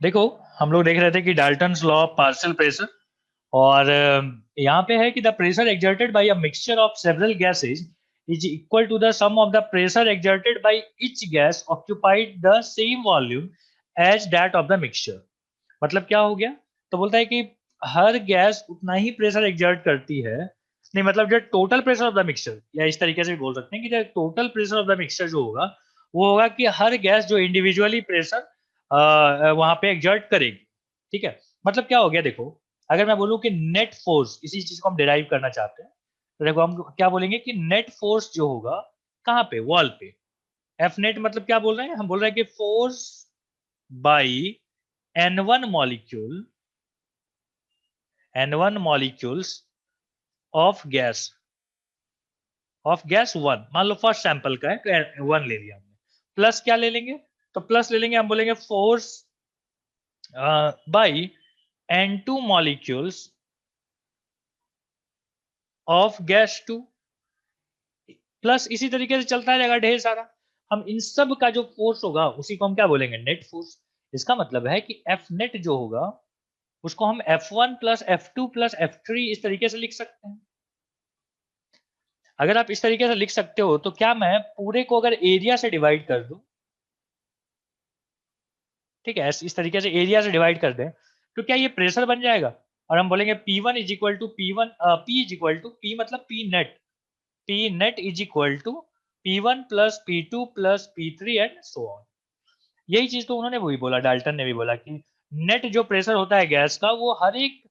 देखो, हम लोग देख रहे थे कि Dalton's law of partial pressure. और यहाँ पे है कि the pressure exerted by a mixture of several gases is equal to the sum of the pressure exerted by each gas occupied the same volume as that of the mixture. मतलब क्या हो गया? तो बोलता है कि हर गैस उतना ही pressure exert करती है। नहीं, मतलब जो total pressure of the mixture, या इस तरीके से भी बोल सकते हैं कि जो total pressure of the mixture जो होगा, वो होगा कि हर गैस जो इंडिविजुअली प्रेशर वहां पे एक्सर्ट करेगी। ठीक है। मतलब क्या हो गया? देखो, अगर मैं बोलूं कि नेट फोर्स, इसी चीज को हम डिराइव करना चाहते हैं, तो देखो हम क्या बोलेंगे कि नेट फोर्स जो होगा कहाँ पे? वॉल पे। एफ नेट मतलब क्या बोल रहे हैं? हम बोल रहे हैं कि force by N1 molecule, N1 molecules of gas one, मान लो फर्स्ट सैंपल का है तो वन ले लिया हमने। प्लस क्या ले लेंगे? तो प्लस ले लेंगे, हम बोलेंगे force by N2 molecules of gas two. Plus इसी तरीके से चलता रहेगा ढेर सारा। हम इन सब का जो फोर्स होगा उसी को हम क्या बोलेंगे? Net force. इसका मतलब है कि एफ नेट जो होगा उसको हम F1 plus F2 plus F3 इस तरीके से लिख सकते हैं। अगर आप इस तरीके से लिख सकते हो तो क्या मैं पूरे को अगर एरिया से डिवाइड कर दूं, ठीक है, इस तरीके से एरिया से डिवाइड कर दें, तो क्या ये प्रेशर बन जाएगा? और हम बोलेंगे P1 is equal to P1, P is equal to P मतलब P net is equal to P1 plus P2 plus P3 and so on. यही चीज तो उन्होंने भी बोला, डाल्टन ने भी बोला कि नेट जो प्रेशर होता है गैस का, वो हर एक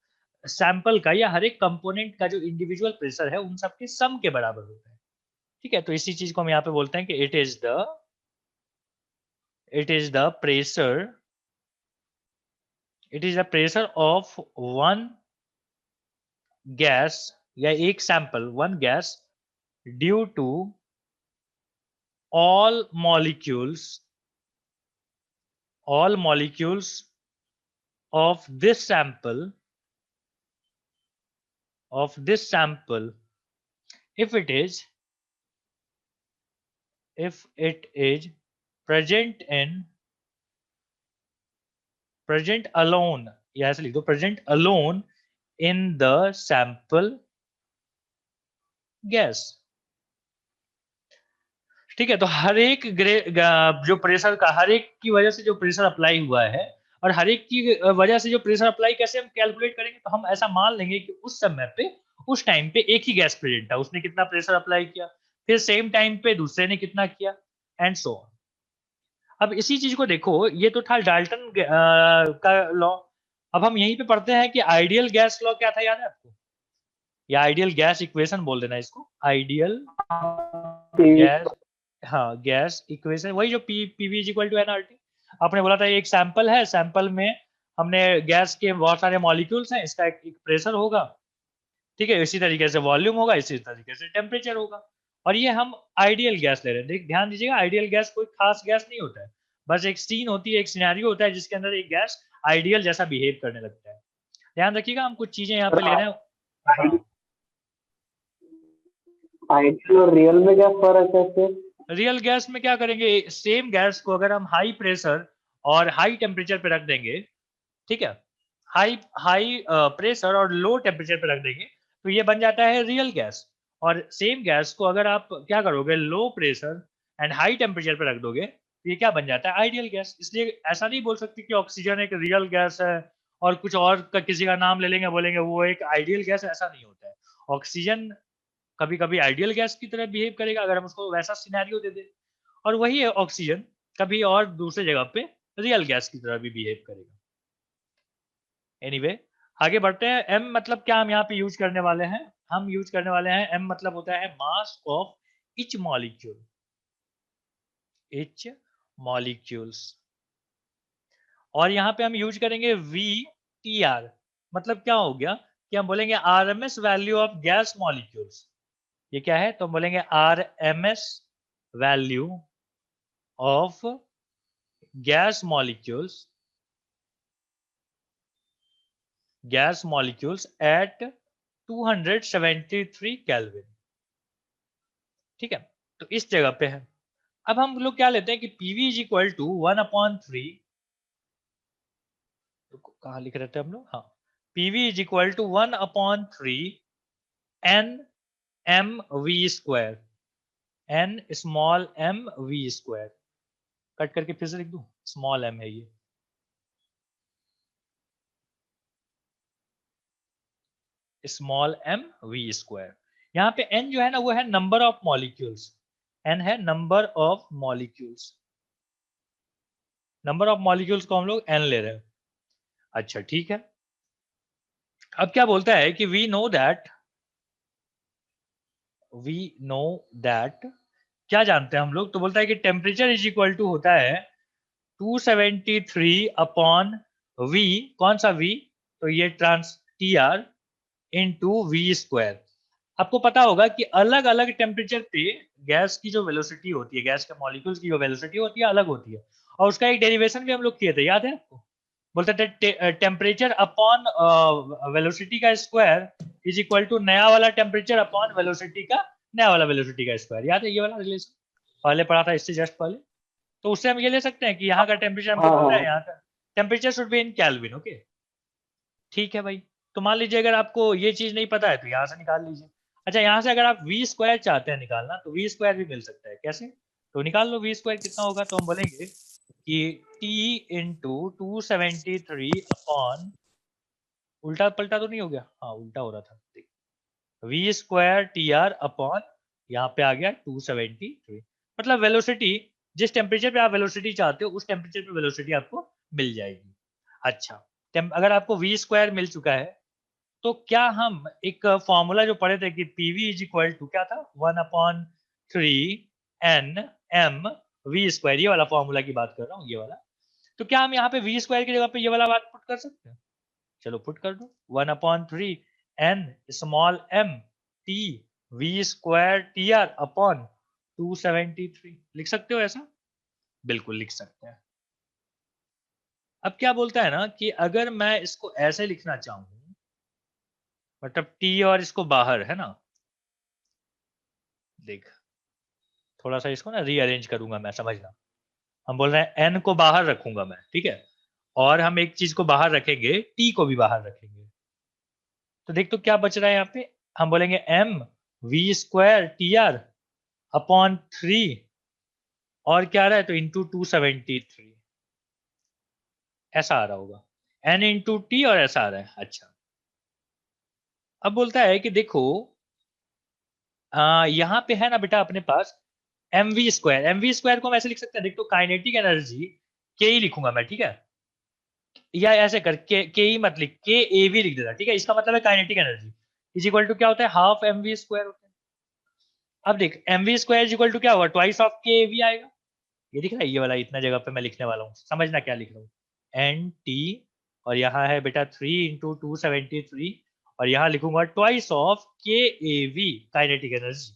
सैंपल का या हर एक कंपोनेंट का जो इंडिविजुअल प्रेशर है उन सबके सम के बराबर होता है। ठीक है, तो इसी चीज को हम यहाँ पे बोलते हैं कि it is the pressure, it is the pressure of one gas या एक sample, one gas, due to all molecules all molecules of this sample if it is if it is present in present alone, या ऐसे लिख दो, present alone in the sample gas। ठीक है, तो हर एक जो प्रेशर का, हर एक की वजह से जो प्रेशर अप्लाई हुआ है, और हर एक की वजह से जो प्रेशर अप्लाई कैसे हम कैलकुलेट करेंगे? तो हम ऐसा मान लेंगे कि उस समय पे, उस टाइम पे एक ही गैस प्रेजेंट था, उसने कितना प्रेशर अप्लाई किया, फिर सेम टाइम पे दूसरे ने कितना किया, एंड सो ऑन। अब इसी चीज को देखो, ये तो था डाल्टन का लॉ। अब हम यहीं पे पढ़ते हैं कि आइडियल गैस लॉ क्या था, याद है आपको? या आइडियल गैस इक्वेशन बोल देना इसको, आइडियल पीवी। गैस। हाँ, गैस इक्वेशन वही जो PV is equal to NRT. आपने बोला था एक सैंपल है, सैंपल में हमने गैस के बहुत सारे मॉलिक्यूल्स हैं, इसका एक प्रेशर होगा। ठीक है, इसी तरीके से वॉल्यूम होगा, इसी तरीके से टेम्परेचर होगा। और ये हम आइडियल गैस ले रहे हैं। देख, ध्यान दीजिएगा, आइडियल गैस कोई खास गैस नहीं होता है। बस एक सीन होती है, एक सिनेरियो होता है जिसके अंदर एक गैस आइडियल जैसा बिहेव करने लगता है। ध्यान रखिएगा, हम कुछ चीजें यहाँ पे ले रहे हैं। हाँ, आइडियल और रियल में क्या फर्क है फिर? रियल गैस में क्या करेंगे? सेम गैस को अगर हम हाई प्रेशर और हाई टेम्परेचर पे रख देंगे, ठीक है, हाई हाई प्रेशर और लो टेम्परेचर पे रख देंगे, तो ये बन जाता है रियल गैस। और सेम गैस को अगर आप क्या करोगे, low pressure and high temperature पे रख दोगे, तो ये क्या बन जाता है? Ideal gas. इसलिए ऐसा नहीं बोल सकते कि ऑक्सीजन एक रियल गैस है और कुछ और का किसी का नाम ले लेंगे, बोलेंगे वो एक आइडियल गैस है। ऐसा नहीं होता है। ऑक्सीजन कभी कभी आइडियल गैस की तरह बिहेव करेगा अगर हम उसको वैसा सिनेरियो दे दें, और वही है ऑक्सीजन कभी और दूसरे जगह पे रियल गैस की तरह भी बिहेव करेगा। एनीवे, आगे बढ़ते हैं। एम मतलब क्या हम यहाँ पे यूज करने वाले हैं? हम यूज करने वाले हैं, एम मतलब होता है mass of each molecule, etch molecules. और यहाँ पे हम यूज करेंगे वी टी आर। मतलब क्या हो गया कि हम बोलेंगे RMS value of gas molecules. ये क्या है? तो हम बोलेंगे RMS value of gas molecules, gas molecules at 273 Kelvin. ठीक है, तो इस जगह पे है। अब हम लोग क्या लेते हैं कि पीवी इज इक्वल टू 1/3 कहाँ लिख रहे थे हम लोग, हाँ, PV is equal to 1/3 n m v square, n small m v square. Cut करके फिर से लिख दूं, स्मॉल m है ये, स्मॉल m v स्क्वायर। यहाँ पे n जो है ना वो है नंबर ऑफ मॉलिक्यूल्स, n है number of molecules, number of molecules को हम लोग n ले रहे हैं। अच्छा ठीक है, अब क्या बोलता है कि वी नो दैट, क्या जानते हैं हम लोग, तो बोलता है कि टेम्परेचर इज इक्वल टू होता है 273 अपॉन v, कौन सा v, तो ये ट्रांस T R into V square. आपको पता होगा कि अलग अलग टेम्परेचर पे गैस की जो वेलोसिटी होती है, गैस के मॉलिक्यूल्स की जो वेलोसिटी होती है अलग होती है, और उसका एक डेरिवेशन भी हम लोग किए थे, याद है आपको, बोलते थे टेम्परेचर अपॉन वेलोसिटी का स्क्वायर इज इक्वल टू नया वाला टेम्परेचर अपॉन वेलोसिटी का नया वाला वेलोसिटी का स्क्वायर। याद है ये वाला रिलेशन, पहले पढ़ा था इससे जस्ट पहले। तो उससे हम ये ले सकते हैं कि यहाँ का टेम्परेचर हमको हाँ पता है, हाँ यहाँ का temperature should be in kelvin. Okay ठीक है भाई, तो मान लीजिए अगर आपको ये चीज नहीं पता है तो यहाँ से निकाल लीजिए। अच्छा यहाँ से अगर आप वी स्क्वायर चाहते हैं निकालना तो वी स्क्वायर भी मिल सकता है, कैसे, तो निकाल लो वी स्क्वायर कितना होगा, तो हम बोलेंगे कि टी इंटू 273 अपॉन, उल्टा पलटा तो नहीं हो गया, हाँ उल्टा हो रहा था, V square T R upon, यहाँ पे आ गया 273, मतलब वेलोसिटी, जिस टेम्परेचर पे आप वेलोसिटी चाहते हो उस टेम्परेचर पे वेलोसिटी आपको मिल जाएगी। अच्छा अगर आपको वी स्क्वायर मिल चुका है तो क्या हम एक फॉर्मूला जो पढ़े थे कि पीवी इज इक्वल टू क्या था, 1/3 n m वी स्क्वायर, ये वाला फॉर्मूला की बात कर रहा हूँ, ये वाला, तो क्या हम यहाँ पे वी स्क्वायर की जगह पे ये वाला बात पुट कर सकते हैं, चलो पुट कर दो, 1/3 n small m t V square T R upon 273, लिख सकते हो ऐसा, बिल्कुल लिख सकते हैं। अब क्या बोलता है ना कि अगर मैं इसको ऐसे लिखना चाहूँ, मतलब t और इसको बाहर है ना, देख थोड़ा सा इसको ना रीअरेंज करूंगा मैं, समझना, हम बोल रहे हैं n को बाहर रखूंगा मैं, ठीक है, और हम एक चीज को बाहर रखेंगे, t को भी बाहर रखेंगे, तो देख तो क्या बच रहा है यहाँ पे, हम बोलेंगे m V square T R upon 3, और क्या आ रहा है तो इंटू 273, ऐसा आ रहा होगा, n इंटू टी और ऐसा आ रहा है। अच्छा अब बोलता है कि देखो यहाँ पे है ना बेटा अपने पास एम वी स्क्वायर को हम ऐसे लिख सकते हैं, देख तो काइनेटिक एनर्जी के ही लिखूंगा मैं, ठीक है, या ऐसे कर के ही मत लिख, के ए वी लिख देता, ठीक है, इसका मतलब है kinetic energy is equal to क्या होता है, हाफ एम वी स्क्वायर होता है। अब देख M V square is equal to क्या होगा, ट्वाइस ऑफ के ए वी आएगा, ये दिख रहा है, ये वाला इतना जगह पे मैं लिखने वाला हूँ, समझना क्या लिख रहा हूँ, एन टी, और यहाँ है बेटा 3 × 273, और यहाँ लिखूंगा ट्वाइस ऑफ के ए वी काइनेटिक एनर्जी।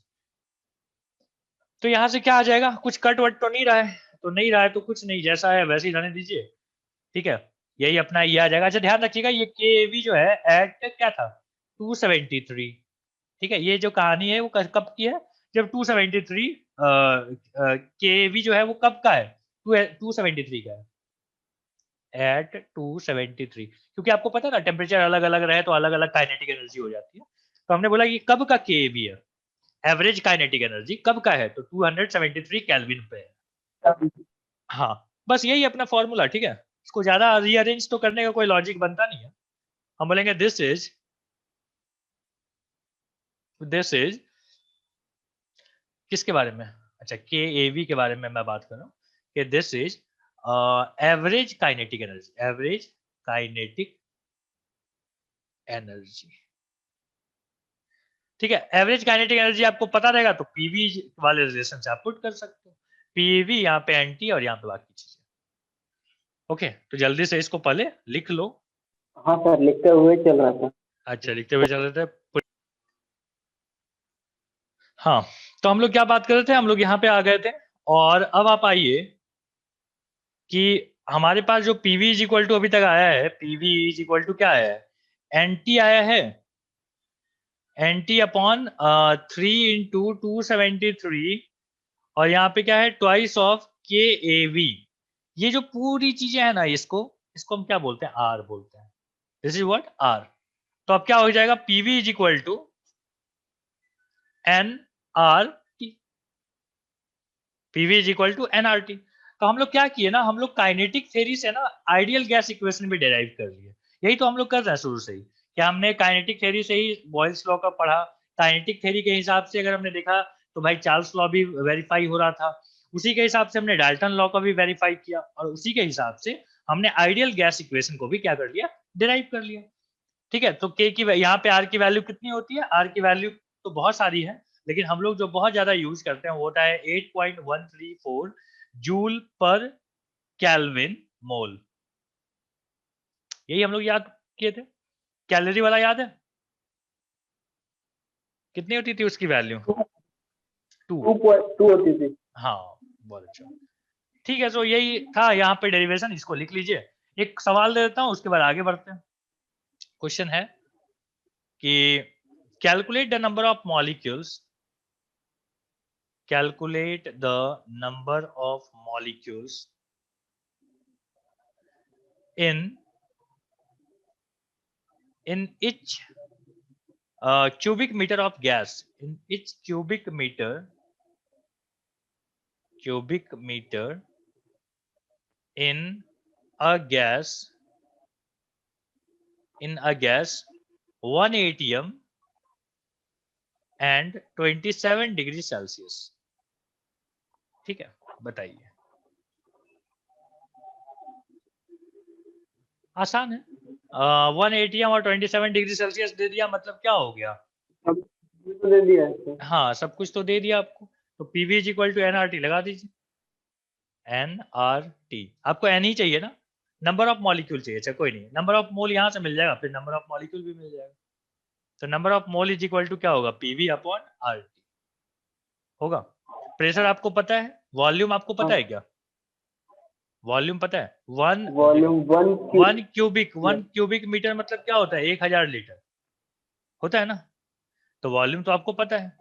तो यहाँ से क्या आ जाएगा, कुछ कट वट तो नहीं रहा है, तो नहीं रहा है तो कुछ नहीं, जैसा है वैसे ही रहने दीजिए, ठीक है, यही अपना ये आ जाएगा। अच्छा ध्यान रखिएगा ये के वी जो है एट क्या था 273, ठीक है, ये जो कहानी है वो कब की है, जब 273 के वी जो है वो कब का है, 273 का है, एट 273, क्योंकि आपको पता है ना टेम्परेचर अलग अलग रहे तो अलग अलग काइनेटिक एनर्जी हो जाती है, तो हमने बोला कि कब का के वी है, एवरेज काइनेटिक एनर्जी कब का है, तो 273 केल्विन पे है। हाँ बस यही अपना फॉर्मूला, ठीक है, इसको ज्यादा रीअरेंज तो करने का कोई लॉजिक बनता नहीं है, हम बोलेंगे दिस इज किसके बारे में, अच्छा के ए वी के बारे में मैं बात कर रहा हूँ, कि this is average kinetic energy, average kinetic energy, ठीक है, एवरेज काइनेटिक एनर्जी आपको पता रहेगा तो पीवी वाले रिलेशन से आप पुट कर सकते हो, पीवी यहाँ पे एंटी और यहाँ पे बाकी चीजें। ओके तो जल्दी से इसको पहले लिख लो। हाँ सर, लिखते हुए चल रहा था। अच्छा लिखते हुए चल रहे थे, हाँ, तो हम लोग क्या बात कर रहे थे, हम लोग यहाँ पे आ गए थे, और अब आप आइए कि हमारे पास जो पीवी इज इक्वल टू अभी तक आया है, पीवी इज इक्वल टू क्या आया है, एनटी आया है, एनटी अपॉन 3 × 273, और यहाँ पे क्या है ट्वाइस ऑफ के ए वी, ये जो पूरी चीजें है ना, इसको इसको हम क्या बोलते हैं, आर बोलते हैं। This is what, R. तो अब क्या हो जाएगा, PV is equal to N R T, PV is equal to N R T. तो हम लोग क्या किए ना, हम लोग काइनेटिक थ्योरी से ना आइडियल गैस इक्वेशन भी डेराइव कर लिए। यही तो हम लोग कर रहे हैं शुरू से ही, क्या हमने काइनेटिक थ्योरी से ही बॉयल्स लॉ का पढ़ा। काइनेटिक थ्योरी के हिसाब से अगर हमने देखा तो भाई चार्ल्स लॉ भी वेरीफाई हो रहा था, उसी के हिसाब से हमने डाल्टन लॉ का भी वेरीफाई किया, और उसी के हिसाब से हमने आइडियल गैस इक्वेशन को भी क्या कर लिया, डिराइव कर लिया। ठीक है, तो के की यहाँ पे आर की वैल्यू कितनी होती है, आर की वैल्यू तो बहुत सारी है, लेकिन हम लोग जो बहुत ज्यादा यूज करते हैं वो होता है 8.134 जूल पर केल्विन मोल। यही हम लोग याद किए थे। कैलोरी वाला याद है, कितनी होती थी उसकी वैल्यू, 2.2 होती थी। हाँ बहुत अच्छा। ठीक है, तो यही था यहाँ पे डेरिवेशन, इसको लिख लीजिए। एक सवाल दे देता हूँ, उसके बाद आगे बढ़ते हैं। क्वेश्चन है कि calculate the number of molecules, calculate the number of molecules in each cubic meter of gas, in each cubic meter in a gas 1 atm and 27 degree Celsius. ठीक है, बताइए। आसान है, 1 atm और 27 डिग्री सेल्सियस दे दिया, मतलब क्या हो गया, अब तो दे दिया है इसको। हाँ सब कुछ तो दे दिया आपको। तो PV is equal to NRT लगा दीजिए, एनआरटी। आपको एन ही चाहिए ना, नंबर ऑफ मॉलिक्यूल चाहिए, अच्छा कोई नहीं, नंबर ऑफ मोल यहां से मिल जाएगा, फिर नंबर ऑफ मॉलिक्यूल भी मिल जाएगा। तो number of mole is equal to क्या होगा, पीवी अपॉन आर टी होगा। प्रेशर आपको पता है, वॉल्यूम आपको पता है क्या, वॉल्यूम पता है, वॉल्यूम वन क्यूबिक मीटर मतलब क्या होता है, 1000 लीटर होता है ना। तो वॉल्यूम तो आपको पता है,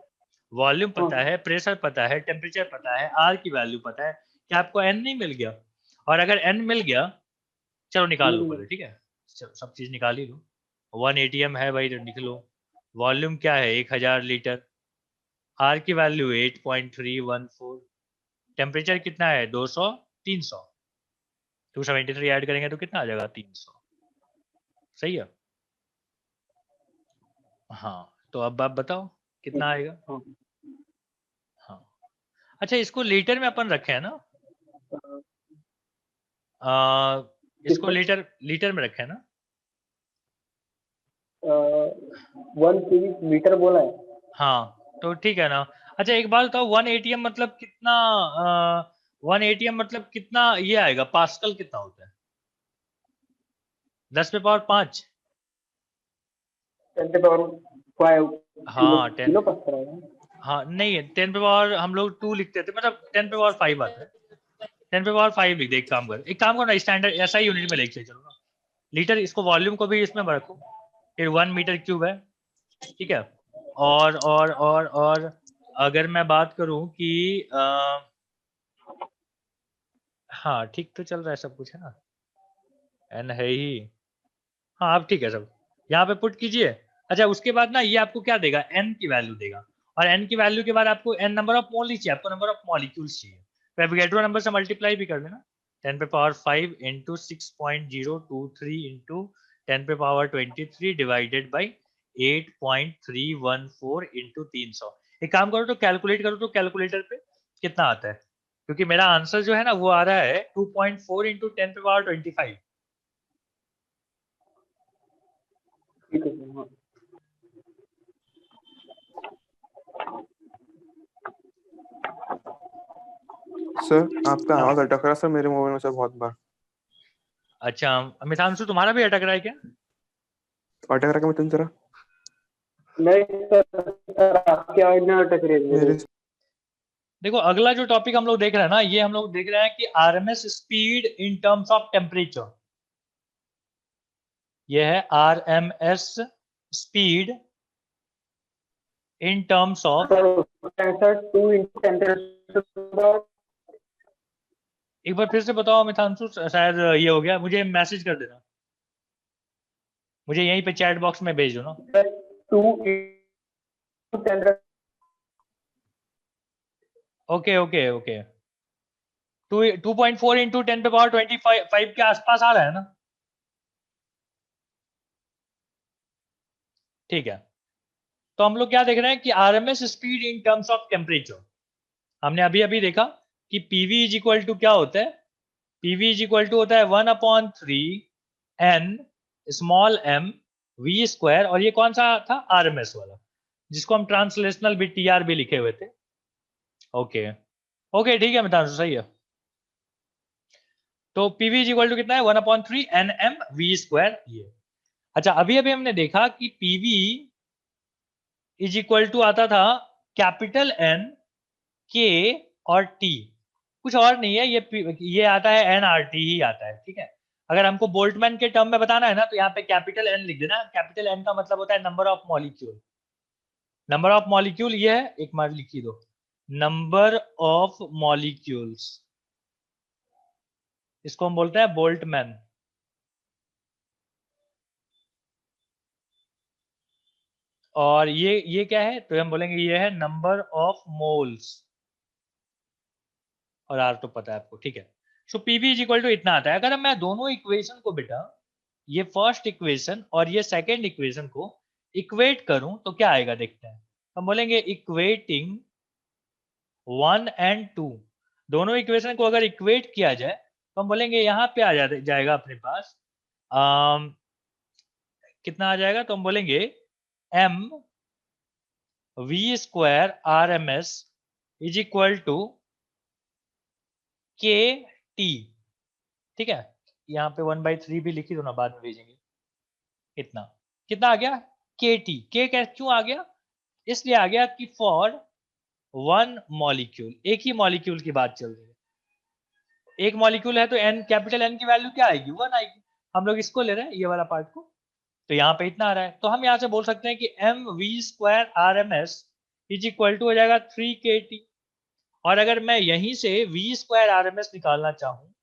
वॉल्यूम पता है, प्रेशर पता है, टेम्परेचर पता है, आर की वैल्यू पता है, क्या आपको एन नहीं मिल गया। और अगर एन मिल गया, चलो निकाल लो पहले, ठीक है, चलो सब चीज निकाल ही लो। 1 एटीएम है भाई तो लिख लो, वॉल्यूम क्या है 1000 लीटर, आर की वैल्यू 8.314, टेम्परेचर कितना है 200, 300, 273 ऐड करेंगे तो कितना आ जाएगा 300। सही है, हाँ। तो अब आप बताओ कितना आएगा। हाँ। हाँ, अच्छा इसको लीटर में अपन रखे हैं ना, इसको लीटर लीटर में रखे हैं ना, 1 क्यूबिक मीटर बोला है। हाँ तो ठीक है ना। अच्छा एक बात बताओ, 1 एटीएम मतलब कितना, 1 एटीएम मतलब कितना ये आएगा, पास्कल कितना होता है, 10 पे पावर 5। 10 पावर 5 किलो हाँ 10, किलो पास्कल है। हाँ नहीं 10 पे पावर हम लोग 2 लिखते थे, मतलब 10 पे पावर 5 आता है, 10 पे पावर 5 लिख दे। एक काम करो ना, स्टैंडर्ड ऐसा ही यूनिट में लिख चलो ना, लीटर, इसको वॉल्यूम को भी इसमें रखो, फिर 1 मीटर क्यूब है। ठीक है, और अगर मैं बात करूं कि हाँ ठीक तो चल रहा है, सब कुछ है ना, एन है ही, हाँ अब ठीक है सब, यहाँ पे पुट कीजिए। अच्छा उसके बाद ना ये आपको क्या देगा, एन की वैल्यू देगा, और एन की वैल्यू के बाद आपको एन नंबर ऑफ मोल नहीं चाहिए, आपको नंबर ऑफ मॉलिक्यूल्स चाहिए। तो एवोगैड्रो नंबर से मल्टीप्लाई भी कर देना, 10 पे पावर 5 इंटू 6.023 इंटू 10 पे पावर 23 डिवाइडेड बाई 8.314 इंटू 300। एक काम करो तो कैलकुलेट करो तो कैलकुलेटर पे कितना आता है, क्योंकि मेरा आंसर जो है ना वो आ रहा है 2.4 इंटू 10 पे पावर 25। ठीक है सर, हाँ। सर आपका हाँ। आवाज अटक रहा है सर मेरे मोबाइल में सर बहुत बार। अच्छा मितांशु तुम्हारा भी अटक रहा है क्या, अटक रहा है क्या मिथुन जरा? नहीं सर आपकी आवाज ना अटक रही है मेरे। देखो अगला जो टॉपिक हम लोग देख रहे हैं ना, ये हम लोग देख रहे हैं कि RMS speed in terms of temperature. ये है RMS speed in terms of, sir 2 into 10 एक बार फिर से बताओ मितांशु, शायद ये हो गया, मुझे मैसेज कर देना, मुझे यहीं पे चैट बॉक्स में भेज दो ना। 2 into 10 okay okay okay, 2.4 into 10 पे पावर 25 के आसपास आ रहा है ना? ठीक है, तो हम लोग क्या देख रहे हैं कि RMS speed in terms of temperature, हमने अभी अभी देखा कि पीवी इज इक्वल टू क्या होता है, पीवी इज इक्वल टू होता है 1/3 n small m v square, और ये कौन सा था, आरएमएस वाला, जिसको हम ट्रांसलेशनल भी टीआर भी लिखे हुए थे। ओके ओके ठीक है मितांशु, सही है। तो पीवी इज इक्वल टू कितना है, 1/3 nm v स्क्वायर ये। अच्छा, अभी अभी हमने देखा कि पीवी इज इक्वल टू आता था कैपिटल एन के और टी, कुछ और नहीं है, ये आता है एन आर टी ही आता है, ठीक है। अगर हमको बोल्टमैन के टर्म में बताना है ना, तो यहाँ पे कैपिटल एन लिख देना, कैपिटल एन का मतलब होता है number of molecule, number of molecule ये है, एक बार लिखी दो, नंबर ऑफ मॉलिक्यूल्स, इसको हम बोलते हैं बोल्टमैन। और ये क्या है, तो हम बोलेंगे ये है नंबर ऑफ मोल्स, और आर तो पता है आपको, ठीक है। सो पीवी इज इक्वल टू इतना आता है। अगर मैं दोनों इक्वेशन को बेटा, ये फर्स्ट इक्वेशन और ये सेकंड इक्वेशन को इक्वेट करूं तो क्या आएगा, देखते हैं। हम बोलेंगे इक्वेटिंग 1 and 2, दोनों इक्वेशन को अगर इक्वेट किया जाए तो हम बोलेंगे यहाँ पे आ जाएगा अपने पास कितना आ जाएगा, तो हम बोलेंगे m v square R M S is equal to K T, ठीक है। यहाँ पे 1/3 भी लिखी दो ना, बाद में भेजेंगे। कितना कितना आ गया, के टी, के क्यों आ गया, इसलिए आ गया कि फॉर वन मॉलिक्यूल, एक ही मॉलिक्यूल की बात चल रही है, एक मॉलिक्यूल है तो एन, कैपिटल एन की वैल्यू क्या आएगी, 1 आएगी। हम लोग इसको ले रहे हैं, ये वाला पार्ट को, तो यहाँ पे इतना आ रहा है, तो हम यहाँ से बोल सकते हैं कि M V square R M S is equal to हो जाएगा 3 kT। और अगर मैं यहीं से V square R M S निकालना चाहूँ,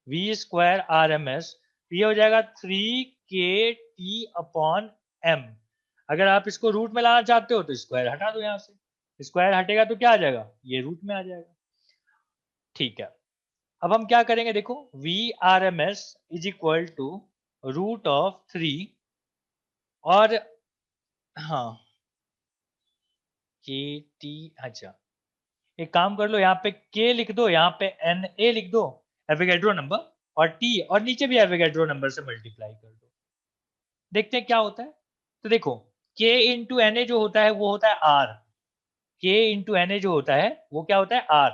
V square R M S, ये हो जाएगा 3 kT/m। अगर आप इसको रूट में लाना चाहते हो तो स्क्वायर हटा दो, यहाँ से स्क्वायर हटेगा तो क्या आ जाएगा, ये रूट में आ जाएगा, ठीक है। अब हम क्या करेंगे, देखो, V R M S is equal to √3, और हाँ के टी, अच्छा एक काम कर लो, यहाँ पे के लिख दो, यहाँ पे एन ए लिख दो, एवोगैड्रो नंबर, और टी, और नीचे भी एवोगैड्रो नंबर से मल्टीप्लाई कर दो, देखते हैं क्या होता है। तो देखो, के इंटू एन ए जो होता है वो होता है आर, के इंटू एन ए जो होता है वो क्या होता है, आर,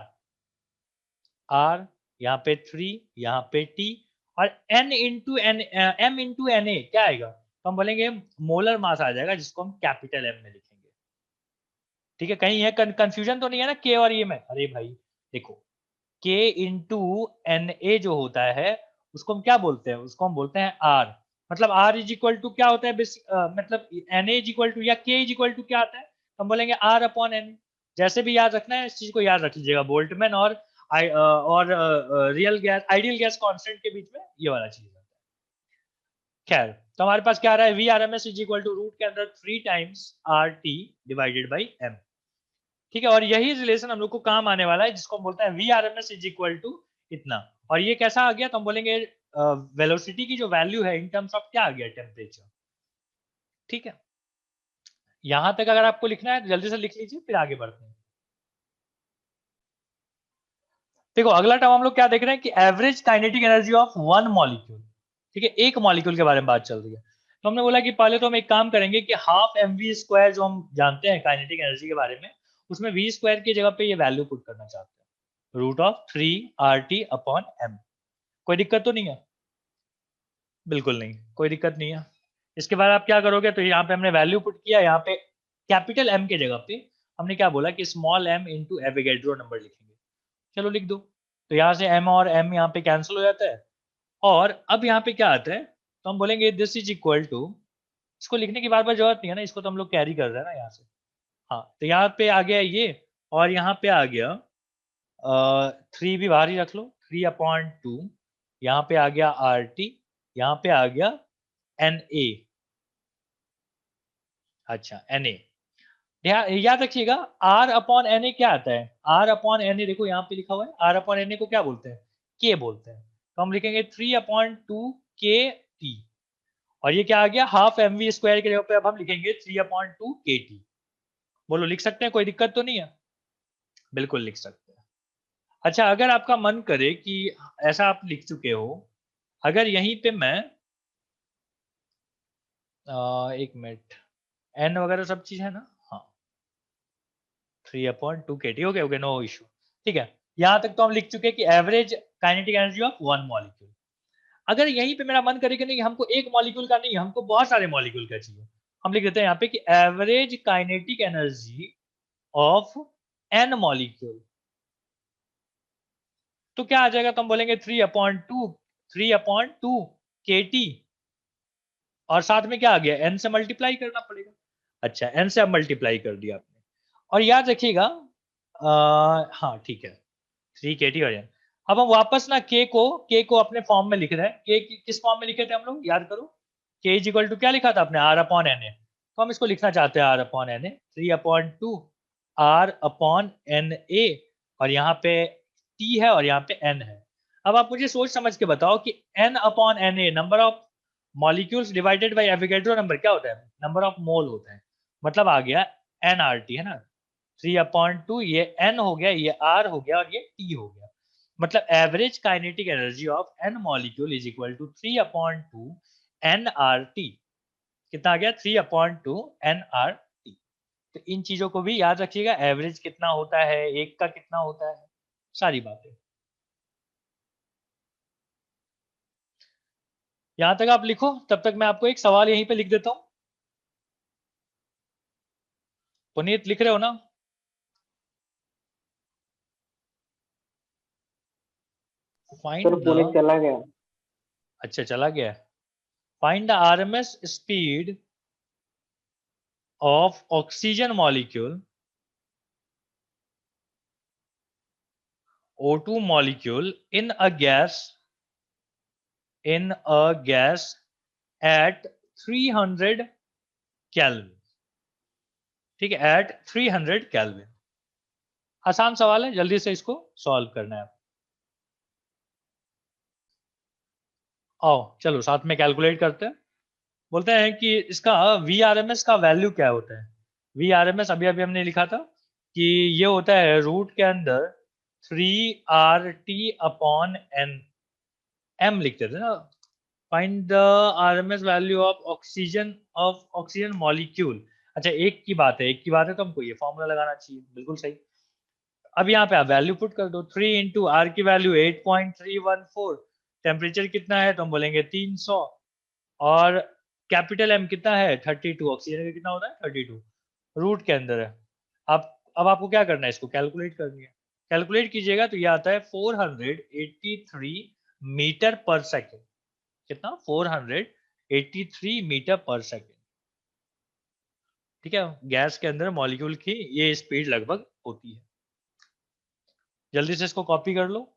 आर यहाँ पे 3, यहाँ पे टी, और N into N, M into N A क्या आएगा, तो हम बोलेंगे मोलर मास आ जाएगा, जिसको हम कैपिटल एम में लिखेंगे, ठीक है। कहीं है कंफ्यूजन तो नहीं है ना के और ये में, अरे भाई देखो, के इंटू एन ए जो होता है उसको हम क्या बोलते हैं, उसको हम बोलते हैं आर, मतलब आर इज इक्वल टू क्या होता है, मतलब N A is equal to या के इज इक्वल टू क्या आता है, हम बोलेंगे आर अपॉन एन। जैसे भी याद रखना है, इस चीज को याद रख लीजिएगा, बोल्टमैन और real gas, ideal gas constant के बीच में ये वाला चीज होता है। खैर, तो हमारे पास क्या आ रहा है, V R M S is equal to root के अंदर 3 times R T divided by M, ठीक है। और यही रिलेशन हम लोग को काम आने वाला है, जिसको हम बोलते हैं V R M S is equal to इतना। और ये कैसा आ गया, तो हम बोलेंगे वेलोसिटी की जो वैल्यू है इन टर्म्स ऑफ क्या आ गया, टेम्परेचर, ठीक है। यहां तक अगर आपको लिखना है तो जल्दी से लिख लीजिए, फिर आगे बढ़ते हैं। देखो, अगला टर्म हम लोग क्या देख रहे हैं कि average kinetic energy of one molecule, ठीक है, एक मॉलिक्यूल के बारे में बात चल रही है। तो हमने बोला कि पहले तो हम एक काम करेंगे कि हाफ एम वी स्क्वायर जो हम जानते हैं काइनेटिक एनर्जी के बारे में, उसमें वी स्क्वायर की जगह पे ये वैल्यू पुट करना चाहते हैं, √3 RT/m। कोई दिक्कत तो नहीं है, बिल्कुल नहीं, कोई दिक्कत नहीं है। इसके बाद आप क्या करोगे, तो यहाँ पे हमने वैल्यू पुट किया, यहाँ पे कैपिटल एम के जगह पे हमने क्या बोला कि small M into Avogadro number लिखेंगे, चलो लिख दो। तो यहाँ से एम और एम यहाँ पे कैंसिल हो जाता है, और अब यहाँ पे क्या आता है, तो हम बोलेंगे दिस इज इक्वल टू, इसको लिखने की बार बार जरूरत नहीं है ना, इसको तो हम लोग कैरी कर रहे हैं ना यहाँ से। हाँ, तो यहाँ पे आ गया ये, और यहाँ पे आ गया 3 भी बाहर ही रख लो, 3/2, यहाँ पे आ गया RT, यहाँ पे आ गया Na। अच्छा Na, याद रखिएगा R/Na क्या आता है, R/Na देखो यहाँ पे लिखा हुआ है, R/Na को क्या बोलते हैं, K बोलते हैं। तो हम लिखेंगे 3/2 KT, और ये क्या आ गया, हाफ mv² के जगह पे अब हम लिखेंगे 3/2 KT। बोलो लिख सकते हैं, कोई दिक्कत तो नहीं है? बिल्कुल लिख सकते हैं। अच्छा, अगर आपका मन करे कि ऐसा आप लिख चुके हो, अगर यहीं पे मैं एक मिनट, n वगैरह सब चीज है ना, हाँ 3/2 KT, okay okay, no issue. ठीक है, यहां तक तो हम लिख चुके कि average kinetic energy of one molecule. अगर यहीं पे मेरा मन करे कि नहीं हमको एक मॉलिक्यूल का नहीं, हमको बहुत सारे मॉलिक्यूल का चाहिए, हम लिख देते हैं यहाँ पे कि average kinetic energy of n molecule. तो क्या आ जाएगा, तो हम बोलेंगे 3/2 KT, और साथ में क्या आ गया, n से मल्टीप्लाई करना पड़ेगा। अच्छा, n से अब मल्टीप्लाई कर दिया आपने, और याद रखिएगा हाँ ठीक है, 3 KT और n। अब हम वापस ना k को अपने फॉर्म में लिख रहे हैं। k किस फॉर्म में लिखे थे हम लोग, याद करो, k इज इक्वल टू क्या लिखा था आपने, R/Na। तो हम इसको लिखना चाहते हैं R/Na, 3/2 R/Na, और यहाँ पे t है और यहाँ पे n है। अब आप मुझे सोच समझ के बताओ कि n/Na number of molecules divided by Avogadro number क्या होता है, नंबर ऑफ मोल होता है। मतलब आ गया nRT, है ना, 3/2, ये n हो गया, ये r हो गया, और ये t हो गया। मतलब average kinetic energy of n molecule is equal to 3/2 nRT। कितना आ गया, 3/2 nRT। तो इन चीजों को भी याद रखिएगा, एवरेज कितना होता है, एक का कितना होता है, सारी बातें। यहां तक आप लिखो, तब तक मैं आपको एक सवाल यहीं पे लिख देता हूं। पुनीत लिख रहे हो ना? सर फाइंड पुनीत द, चला गया। अच्छा चला गया, find the RMS speed of oxygen molecule, O2 molecule in a gas at 300 Kelvin। ठीक है, at 300 Kelvin। आसान सवाल है, जल्दी से इसको सॉल्व करना है। आओ चलो साथ में कैलकुलेट करते हैं। बोलते हैं कि इसका VRMS का वैल्यू क्या होता है। VRMS अभी अभी हमने लिखा था कि ये होता है रूट के अंदर 3RT/n, m लिखते थे ना। Find the RMS value of oxygen molecule. अच्छा एक की बात है, एक की बात है, तो हमको ये फॉर्मूला लगाना चाहिए, बिल्कुल सही। अब यहाँ पे आप वैल्यू पुट कर दो, 3 इंटू आर की वैल्यू 8.314, टेम्परेचर कितना है तो हम बोलेंगे 300, और कैपिटल एम कितना है 32, ऑक्सीजन का कितना होता है 32, रूट के अंदर है। आप अब आपको क्या करना है, इसको कैलकुलेट करनी है। कैलकुलेट कीजिएगा तो ये आता है 483 मीटर पर सेकेंड। कितना, 483 मीटर पर सेकेंड। ठीक है, गैस के अंदर मॉलिक्यूल की ये स्पीड लगभग होती है। जल्दी से इसको कॉपी कर लो।